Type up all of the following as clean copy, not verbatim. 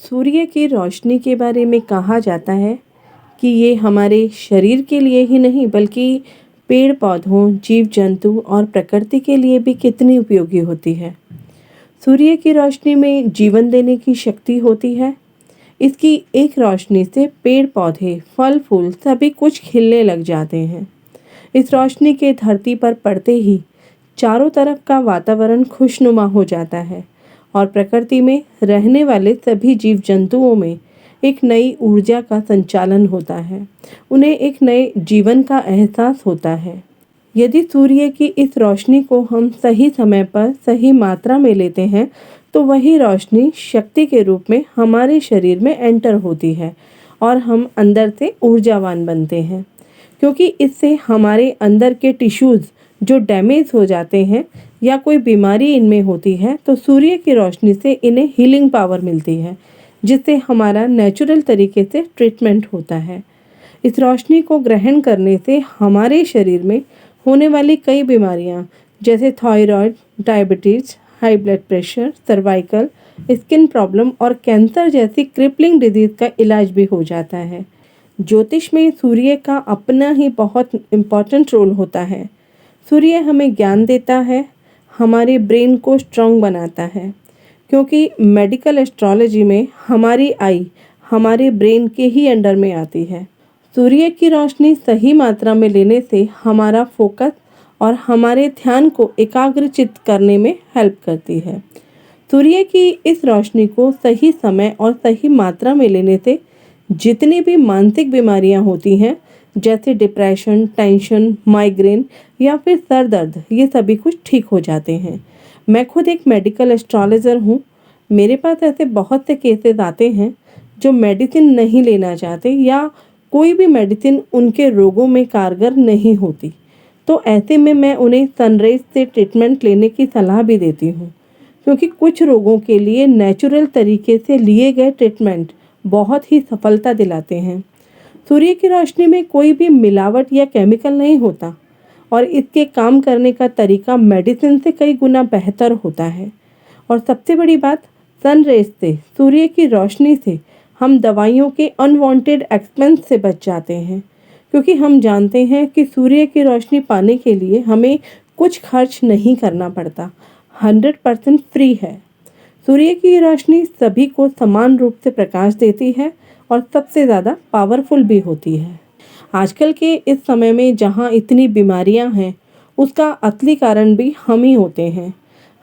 सूर्य की रोशनी के बारे में कहा जाता है कि ये हमारे शरीर के लिए ही नहीं बल्कि पेड़ पौधों, जीव जंतु और प्रकृति के लिए भी कितनी उपयोगी होती है। सूर्य की रोशनी में जीवन देने की शक्ति होती है। इसकी एक रोशनी से पेड़ पौधे, फल फूल सभी कुछ खिलने लग जाते हैं। इस रोशनी के धरती पर पड़ते ही चारों तरफ का वातावरण खुशनुमा हो जाता है और प्रकृति में रहने वाले सभी जीव जंतुओं में एक नई ऊर्जा का संचालन होता है। उन्हें एक नए जीवन का एहसास होता है। यदि सूर्य की इस रोशनी को हम सही समय पर सही मात्रा में लेते हैं तो वही रोशनी शक्ति के रूप में हमारे शरीर में एंटर होती है और हम अंदर से ऊर्जावान बनते हैं, क्योंकि इससे हमारे अंदर के टिश्यूज़ जो डैमेज हो जाते हैं या कोई बीमारी इनमें होती है तो सूर्य की रोशनी से इन्हें हीलिंग पावर मिलती है, जिससे हमारा नेचुरल तरीके से ट्रीटमेंट होता है। इस रोशनी को ग्रहण करने से हमारे शरीर में होने वाली कई बीमारियां जैसे thyroid, diabetes, high blood pressure, cervical, skin problem और कैंसर जैसी क्रिपलिंग डिजीज का इलाज भी हो जाता है। ज्योतिष में सूर्य का अपना ही बहुत इम्पोर्टेंट रोल होता है। सूर्य हमें ज्ञान देता है, हमारे ब्रेन को स्ट्रांग बनाता है, क्योंकि मेडिकल एस्ट्रोलॉजी में हमारी आई हमारे ब्रेन के ही अंडर में आती है। सूर्य की रोशनी सही मात्रा में लेने से हमारा फोकस और हमारे ध्यान को एकाग्रचित करने में हेल्प करती है। सूर्य की इस रोशनी को सही समय और सही मात्रा में लेने से जितनी भी मानसिक बीमारियां होती हैं जैसे डिप्रेशन, टेंशन, माइग्रेन या फिर सर दर्द, ये सभी कुछ ठीक हो जाते हैं। मैं खुद एक मेडिकल एस्ट्रोलॉजर हूँ। मेरे पास ऐसे बहुत से केसेस आते हैं जो मेडिसिन नहीं लेना चाहते या कोई भी मेडिसिन उनके रोगों में कारगर नहीं होती, तो ऐसे में मैं उन्हें सनराइज से ट्रीटमेंट लेने की सलाह भी देती हूँ, क्योंकि कुछ रोगों के लिए नेचुरल तरीके से लिए गए ट्रीटमेंट बहुत ही सफलता दिलाते हैं। सूर्य की रोशनी में कोई भी मिलावट या केमिकल नहीं होता और इसके काम करने का तरीका मेडिसिन से कई गुना बेहतर होता है। और सबसे बड़ी बात, सन रेज से, सूर्य की रोशनी से हम दवाइयों के अनवांटेड एक्सपेंस से बच जाते हैं, क्योंकि हम जानते हैं कि सूर्य की रोशनी पाने के लिए हमें कुछ खर्च नहीं करना पड़ता, 100% फ्री है। सूर्य की रोशनी सभी को समान रूप से प्रकाश देती है और सबसे ज़्यादा पावरफुल भी होती है। आजकल के इस समय में जहाँ इतनी बीमारियाँ हैं, उसका असली कारण भी हम ही होते हैं।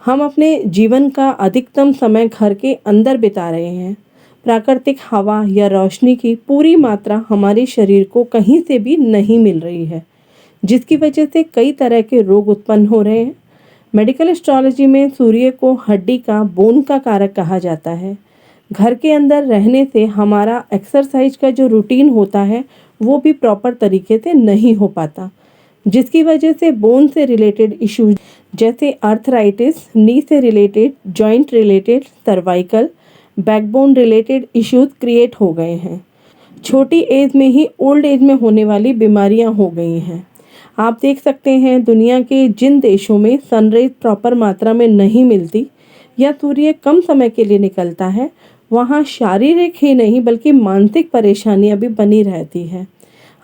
हम अपने जीवन का अधिकतम समय घर के अंदर बिता रहे हैं। प्राकृतिक हवा या रोशनी की पूरी मात्रा हमारे शरीर को कहीं से भी नहीं मिल रही है, जिसकी वजह से कई तरह के रोग उत्पन्न हो रहे हैं। मेडिकल एस्ट्रोलॉजी में सूर्य को हड्डी का, बोन का कारक कहा जाता है। घर के अंदर रहने से हमारा एक्सरसाइज का जो रूटीन होता है वो भी प्रॉपर तरीके से नहीं हो पाता, जिसकी वजह से बोन से रिलेटेड इश्यूज जैसे आर्थराइटिस, नी से related, joint related, cervical, backbone related issues create हो गए हैं। छोटी एज में ही ओल्ड एज में होने वाली बीमारियां हो गई हैं। आप देख सकते हैं दुनिया के जिन देशों में सनराइज प्रॉपर मात्रा में नहीं मिलती या सूर्य कम समय के लिए निकलता है, वहाँ शारीरिक ही नहीं बल्कि मानसिक परेशानियां भी बनी रहती हैं।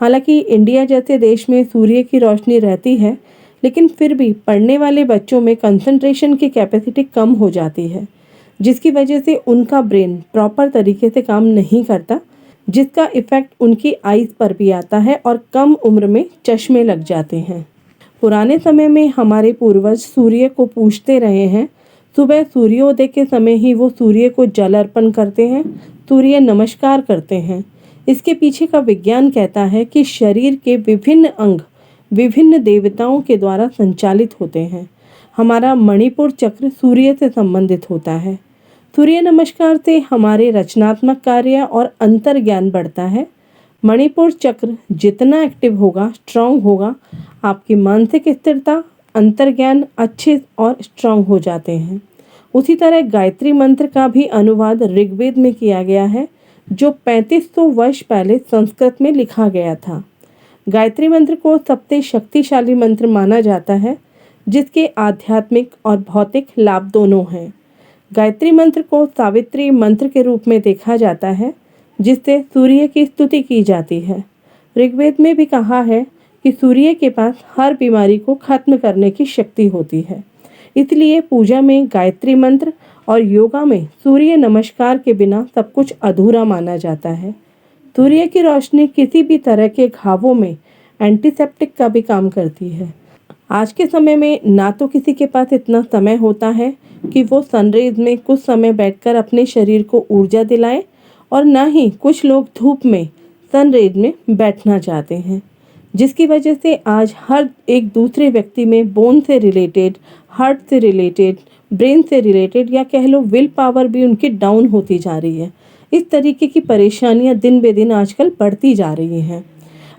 हालांकि इंडिया जैसे देश में सूर्य की रोशनी रहती है, लेकिन फिर भी पढ़ने वाले बच्चों में कंसंट्रेशन की कैपेसिटी कम हो जाती है, जिसकी वजह से उनका ब्रेन प्रॉपर तरीके से काम नहीं करता, जिसका इफ़ेक्ट उनकी आईज पर भी आता है और कम उम्र में चश्मे लग जाते हैं। पुराने समय में हमारे पूर्वज सूर्य को पूजते रहे हैं। सुबह सूर्योदय के समय ही वो सूर्य को जल अर्पण करते हैं, सूर्य नमस्कार करते हैं। इसके पीछे का विज्ञान कहता है कि शरीर के विभिन्न अंग विभिन्न देवताओं के द्वारा संचालित होते हैं। हमारा मणिपुर चक्र सूर्य से संबंधित होता है। सूर्य नमस्कार से हमारे रचनात्मक कार्य और अंतर ज्ञान बढ़ता है। मणिपुर चक्र जितना एक्टिव होगा, स्ट्रांग होगा, आपकी मानसिक स्थिरता, अंतर ज्ञान अच्छे और स्ट्रांग हो जाते हैं। उसी तरह गायत्री मंत्र का भी अनुवाद ऋग्वेद में किया गया है, जो 3500 वर्ष पहले संस्कृत में लिखा गया था। गायत्री मंत्र को सबसे शक्तिशाली मंत्र माना जाता है, जिसके आध्यात्मिक और भौतिक लाभ दोनों हैं। गायत्री मंत्र को सावित्री मंत्र के रूप में देखा जाता है, जिससे सूर्य की स्तुति की जाती है। ऋग्वेद में भी कहा है कि सूर्य के पास हर बीमारी को खत्म करने की शक्ति होती है। इसलिए पूजा में गायत्री मंत्र और योगा में सूर्य नमस्कार के बिना सब कुछ अधूरा माना जाता है। सूर्य की रोशनी किसी भी तरह के घावों में एंटीसेप्टिक का भी काम करती है। आज के समय में ना तो किसी के पास इतना समय होता है कि वो सनरेज में कुछ समय बैठकर अपने शरीर को ऊर्जा दिलाए, और ना ही कुछ लोग धूप में सनरेज में बैठना चाहते हैं, जिसकी वजह से आज हर एक दूसरे व्यक्ति में बोन से रिलेटेड, हार्ट से रिलेटेड, ब्रेन से रिलेटेड, या कह लो विल पावर भी उनकी डाउन होती जा रही है। इस तरीके की परेशानियां दिन बे दिन आजकल बढ़ती जा रही हैं।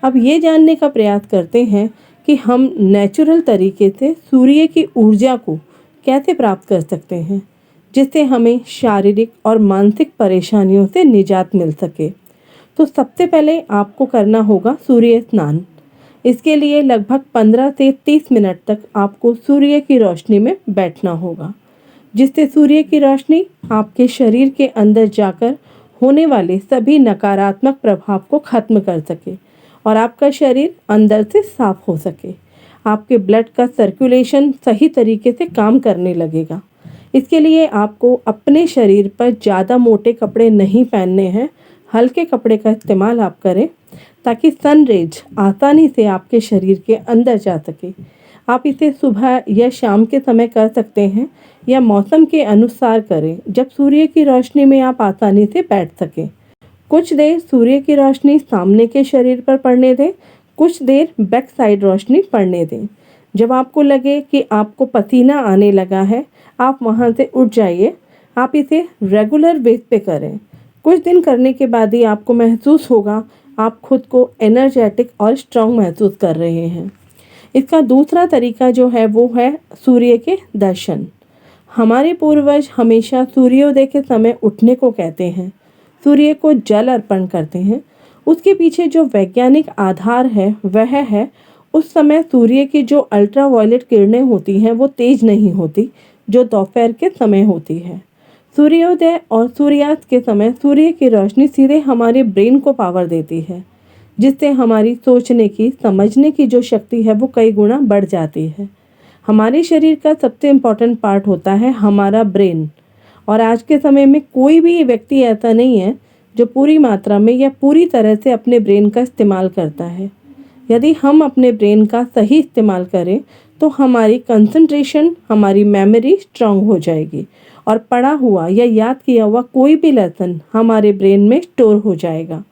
अब ये जानने का प्रयास करते हैं कि हम नेचुरल तरीके से सूर्य की ऊर्जा को कैसे प्राप्त कर सकते हैं, जिससे हमें शारीरिक और मानसिक परेशानियों से निजात मिल सके। तो सबसे पहले आपको करना होगा सूर्य स्नान। इसके लिए लगभग 15 से 30 मिनट तक आपको सूर्य की रोशनी में बैठना होगा, जिससे सूर्य की रोशनी आपके शरीर के अंदर जाकर होने वाले सभी नकारात्मक प्रभाव को खत्म कर सके और आपका शरीर अंदर से साफ हो सके। आपके ब्लड का सर्कुलेशन सही तरीके से काम करने लगेगा। इसके लिए आपको अपने शरीर पर ज़्यादा मोटे कपड़े नहीं पहनने हैं, हल्के कपड़े का इस्तेमाल आप करें, ताकि सन रेज आसानी से आपके शरीर के अंदर जा सके। आप इसे सुबह या शाम के समय कर सकते हैं, या मौसम के अनुसार करें, जब सूर्य की रोशनी में आप आसानी से बैठ सकें। कुछ देर सूर्य की रोशनी सामने के शरीर पर पड़ने दें, कुछ देर बैक साइड रोशनी पड़ने दें। जब आपको लगे कि आपको पसीना आने लगा है, आप वहाँ से उठ जाइए। आप इसे रेगुलर बेस पे करें। कुछ दिन करने के बाद ही आपको महसूस होगा आप खुद को एनर्जेटिक और स्ट्रॉन्ग महसूस कर रहे हैं। इसका दूसरा तरीका जो है वो है सूर्य के दर्शन। हमारे पूर्वज हमेशा सूर्योदय के समय उठने को कहते हैं, सूर्य को जल अर्पण करते हैं। उसके पीछे जो वैज्ञानिक आधार है वह है उस समय सूर्य की जो अल्ट्रावायलेट किरणें होती हैं वो तेज नहीं होती, जो दोपहर के समय होती है। सूर्योदय और सूर्यास्त के समय सूर्य की रोशनी सीधे हमारे ब्रेन को पावर देती है, जिससे हमारी सोचने की, समझने की जो शक्ति है वो कई गुना बढ़ जाती है। हमारे शरीर का सबसे इम्पॉर्टेंट पार्ट होता है हमारा ब्रेन, और आज के समय में कोई भी व्यक्ति ऐसा नहीं है जो पूरी मात्रा में या पूरी तरह से अपने ब्रेन का इस्तेमाल करता है। यदि हम अपने ब्रेन का सही इस्तेमाल करें तो हमारी कंसंट्रेशन, हमारी मेमोरी स्ट्रांग हो जाएगी, और पढ़ा हुआ या याद किया हुआ कोई भी लेसन हमारे ब्रेन में स्टोर हो जाएगा।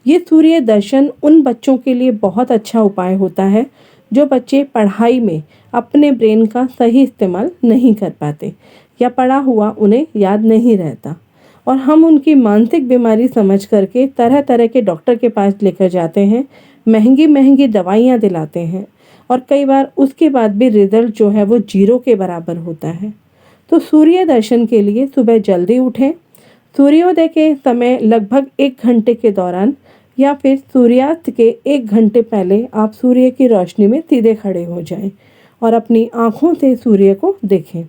ये सूर्य दर्शन उन बच्चों के लिए बहुत अच्छा उपाय होता है जो बच्चे पढ़ाई में अपने ब्रेन का सही इस्तेमाल नहीं कर पाते, या पढ़ा हुआ उन्हें याद नहीं रहता, और हम उनकी मानसिक बीमारी समझ करके तरह तरह के डॉक्टर के पास लेकर जाते हैं, महंगी महंगी दवाइयाँ दिलाते हैं, और कई बार उसके बाद भी रिजल्ट जो है वो 0 के बराबर होता है। तो सूर्य दर्शन के लिए सुबह जल्दी उठें। सूर्योदय के समय लगभग 1 घंटे के दौरान या फिर सूर्यास्त के 1 घंटे पहले आप सूर्य की रोशनी में सीधे खड़े हो जाएं और अपनी आँखों से सूर्य को देखें।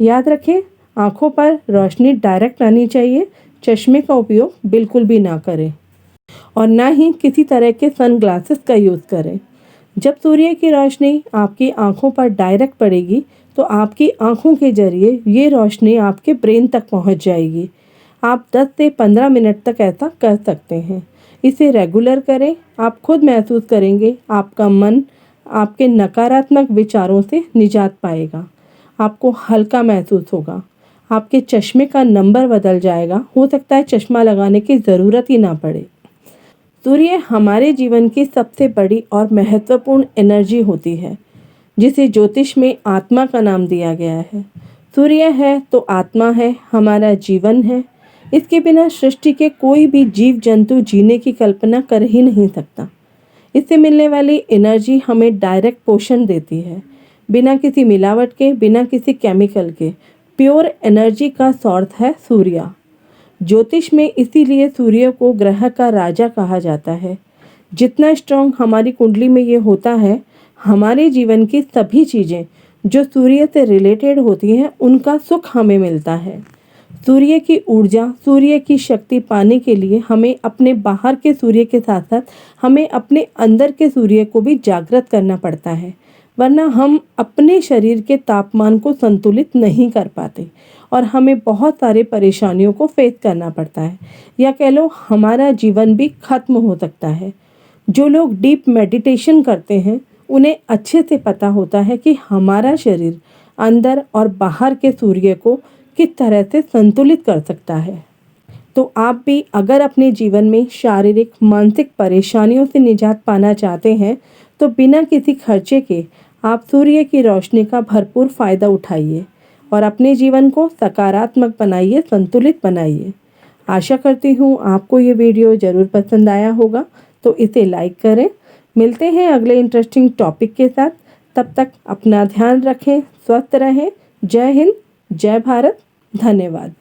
याद रखें, आँखों पर रोशनी डायरेक्ट आनी चाहिए। चश्मे का उपयोग बिल्कुल भी ना करें, और ना ही किसी तरह के सनग्लासेस का यूज़ करें। जब सूर्य की रोशनी आपकी आँखों पर डायरेक्ट पड़ेगी तो आपकी आँखों के जरिए ये रोशनी आपके ब्रेन तक पहुँच जाएगी। आप 10 से 15 मिनट तक ऐसा कर सकते हैं। इसे रेगुलर करें। आप खुद महसूस करेंगे आपका मन आपके नकारात्मक विचारों से निजात पाएगा। आपको हल्का महसूस होगा। आपके चश्मे का नंबर बदल जाएगा। हो सकता है चश्मा लगाने की ज़रूरत ही ना पड़े। सूर्य हमारे जीवन की सबसे बड़ी और महत्वपूर्ण एनर्जी होती है, जिसे ज्योतिष में आत्मा का नाम दिया गया है। सूर्य है तो आत्मा है, हमारा जीवन है। इसके बिना सृष्टि के कोई भी जीव जंतु जीने की कल्पना कर ही नहीं सकता। इससे मिलने वाली एनर्जी हमें डायरेक्ट पोषण देती है, बिना किसी मिलावट के, बिना किसी केमिकल के। प्योर एनर्जी का सोर्स है सूर्य। ज्योतिष में इसीलिए सूर्य को ग्रह का राजा कहा जाता है। जितना स्ट्रॉन्ग हमारी कुंडली में ये होता है, हमारे जीवन की सभी चीज़ें जो सूर्य से रिलेटेड होती हैं उनका सुख हमें मिलता है। सूर्य की ऊर्जा, सूर्य की शक्ति पाने के लिए हमें अपने बाहर के सूर्य के साथ-साथ हमें अपने अंदर के सूर्य को भी जागृत करना पड़ता है, वरना हम अपने शरीर के तापमान को संतुलित नहीं कर पाते और हमें बहुत सारे परेशानियों को फेस करना पड़ता है, या कह लो हमारा जीवन भी खत्म हो सकता है। जो लोग डीप मेडिटेशन करते हैं, उन्हें अच्छे से पता होता है कि हमारा शरीर अंदर और बाहर के सूर्य को किस तरह से संतुलित कर सकता है। तो आप भी अगर अपने जीवन में शारीरिक, मानसिक परेशानियों से निजात पाना चाहते हैं, तो बिना किसी खर्चे के आप सूर्य की रोशनी का भरपूर फ़ायदा उठाइए और अपने जीवन को सकारात्मक बनाइए, संतुलित बनाइए। आशा करती हूँ आपको ये वीडियो ज़रूर पसंद आया होगा, तो इसे लाइक करें। मिलते हैं अगले इंटरेस्टिंग टॉपिक के साथ। तब तक अपना ध्यान रखें, स्वस्थ रहें। जय हिंद, जय भारत, धन्यवाद।